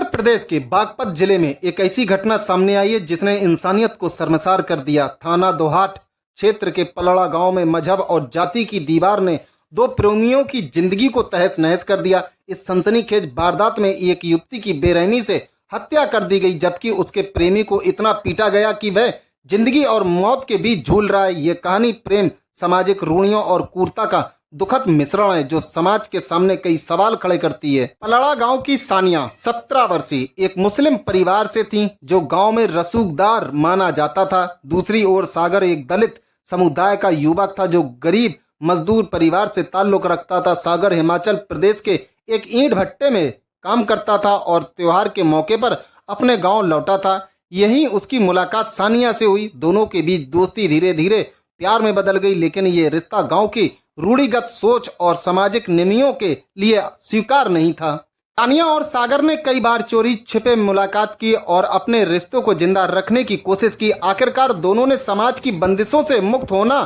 उत्तर प्रदेश के बागपत जिले में एक ऐसी घटना सामने आई है जिसने इंसानियत को शर्मसार कर दिया। थाना दोहाट क्षेत्र के पलड़ा गांव में मजहब और जाति की दीवार ने दो प्रेमियों की जिंदगी को तहस नहस कर दिया। इस सनसनीखेज वारदात में एक युवती की बेरहमी से हत्या कर दी गई, जबकि उसके प्रेमी को इतना पीटा गया कि वह जिंदगी और मौत के बीच झूल रहा है। ये कहानी प्रेम, सामाजिक रूढ़ियों और क्रूरता का दुखद मिश्रण है जो समाज के सामने कई सवाल खड़े करती है। पलड़ा गांव की सानिया 17 वर्षीय एक मुस्लिम परिवार से थी जो गांव में रसूखदार माना जाता था। दूसरी ओर सागर एक दलित समुदाय का युवक था जो गरीब मजदूर परिवार से ताल्लुक रखता था। सागर हिमाचल प्रदेश के एक ईंट भट्टे में काम करता था और त्योहार के मौके पर अपने गांव लौटा था। यहीं उसकी मुलाकात सानिया से हुई। दोनों के बीच दोस्ती धीरे धीरे प्यार में बदल गई, लेकिन ये रिश्ता गांव की रूढ़िगत सोच और सामाजिक नियमों के लिए स्वीकार नहीं था। सानिया और सागर ने कई बार चोरी छिपे मुलाकात की और अपने रिश्तों को जिंदा रखने की कोशिश की। आखिरकार दोनों ने समाज की बंदिशों से मुक्त होना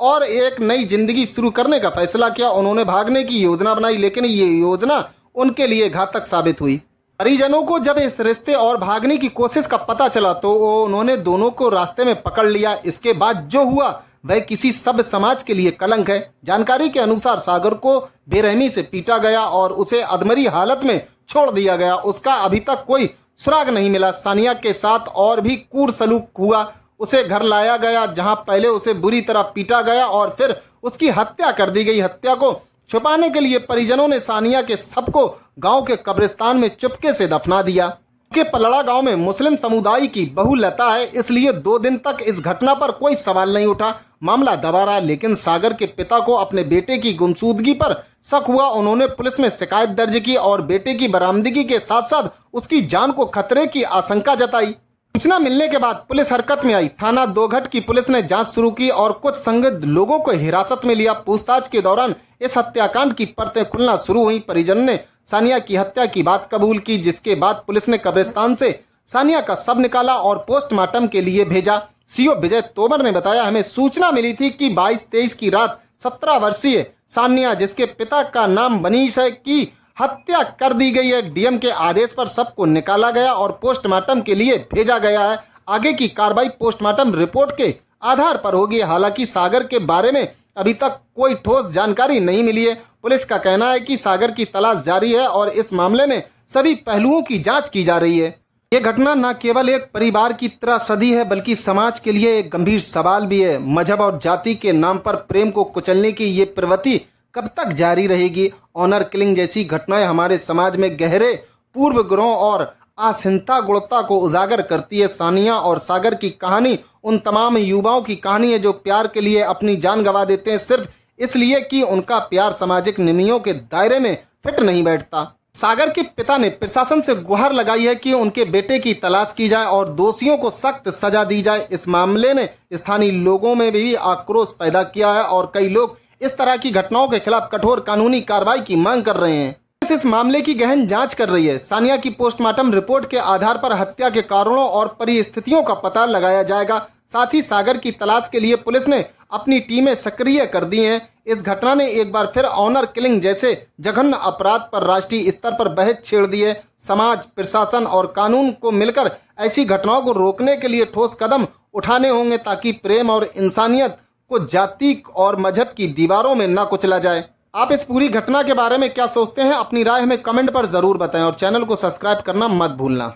और एक नई जिंदगी शुरू करने का फैसला किया। उन्होंने भागने की योजना बनाई, लेकिन ये योजना उनके लिए घातक साबित हुई। परिजनों को जब इस रिश्ते और भागने की कोशिश का पता चला तो उन्होंने दोनों को रास्ते में पकड़ लिया। इसके बाद जो हुआ वह किसी सभ्य समाज के लिए कलंक है। जानकारी के अनुसार सागर को बेरहमी से पीटा गया और उसे अधमरी हालत में छोड़ दिया गया। उसका अभी तक कोई सुराग नहीं मिला। सानिया के साथ और भी क्रूर सलूक हुआ। उसे घर लाया गया जहां पहले उसे बुरी तरह पीटा गया और फिर उसकी हत्या कर दी गई। हत्या को छुपाने के लिए परिजनों ने सानिया के शव को गांव के कब्रिस्तान में चुपके से दफना दिया। के पलड़ा गांव में मुस्लिम समुदाय की बहुलता है, इसलिए 2 दिन तक इस घटना पर कोई सवाल नहीं उठा। मामला दबा रहा, लेकिन सागर के पिता को अपने बेटे की गुमशुदगी पर शक हुआ। उन्होंने पुलिस में शिकायत दर्ज की और बेटे की बरामदगी के साथ साथ उसकी जान को खतरे की आशंका जताई। सूचना मिलने के बाद पुलिस हरकत में आई। थाना दोघट की पुलिस ने जांच शुरू की और कुछ संदिग्ध लोगों को हिरासत में लिया। पूछताछ के दौरान इस हत्याकांड की परतें खुलना शुरू हुई। परिजन ने सानिया की हत्या की बात कबूल की, जिसके बाद पुलिस ने कब्रिस्तान से सानिया का शव निकाला और पोस्टमार्टम के लिए भेजा। सीओ विजय तोमर ने बताया, हमें सूचना मिली थी कि 22-23 की रात 17 वर्षीय सानिया, जिसके पिता का नाम मनीष है, की हत्या कर दी गई है। डीएम के आदेश पर शव को निकाला गया और पोस्टमार्टम के लिए भेजा गया है। आगे की कार्रवाई पोस्टमार्टम रिपोर्ट के आधार पर होगी। हालांकि सागर के बारे में अभी तक कोई ठोस जानकारी नहीं मिली है। पुलिस का कहना है कि सागर की तलाश जारी है और इस मामले में सभी पहलुओं की जांच की जा रही है। ये घटना न केवल एक परिवार की त्रासदी है बल्कि समाज के लिए एक गंभीर सवाल भी है। मजहब और जाति के नाम पर प्रेम को कुचलने की ये प्रवृत्ति कब तक जारी रहेगी? ऑनर किलिंग जैसी घटनाएं हमारे समाज में गहरे पूर्वग्रहों और अहिंसा गुणता को उजागर करती है। सानिया और सागर की कहानी उन तमाम युवाओं की कहानी है जो प्यार के लिए अपनी जान गंवा देते हैं सिर्फ इसलिए कि उनका प्यार सामाजिक नियमों के दायरे में फिट नहीं बैठता। सागर के पिता ने प्रशासन से गुहार लगाई है कि उनके बेटे की तलाश की जाए और दोषियों को सख्त सजा दी जाए। इस मामले ने स्थानीय लोगों में भी आक्रोश पैदा किया है और कई लोग इस तरह की घटनाओं के खिलाफ कठोर कानूनी कार्रवाई की मांग कर रहे हैं। इस मामले की गहन जांच कर रही है। सानिया की पोस्टमार्टम रिपोर्ट के आधार पर हत्या के कारणों और परिस्थितियों का पता लगाया जाएगा। साथ ही सागर की तलाश के लिए पुलिस ने अपनी टीमें सक्रिय कर दी हैं। इस घटना ने एक बार फिर ऑनर किलिंग जैसे जघन्य अपराध पर राष्ट्रीय स्तर पर बहस छेड़ दी है। समाज, प्रशासन और कानून को मिलकर ऐसी घटनाओं को रोकने के लिए ठोस कदम उठाने होंगे ताकि प्रेम और इंसानियत को जाति और मजहब की दीवारों में न कुचला जाए। आप इस पूरी घटना के बारे में क्या सोचते हैं? अपनी राय हमें कमेंट पर जरूर बताएं और चैनल को सब्सक्राइब करना मत भूलना।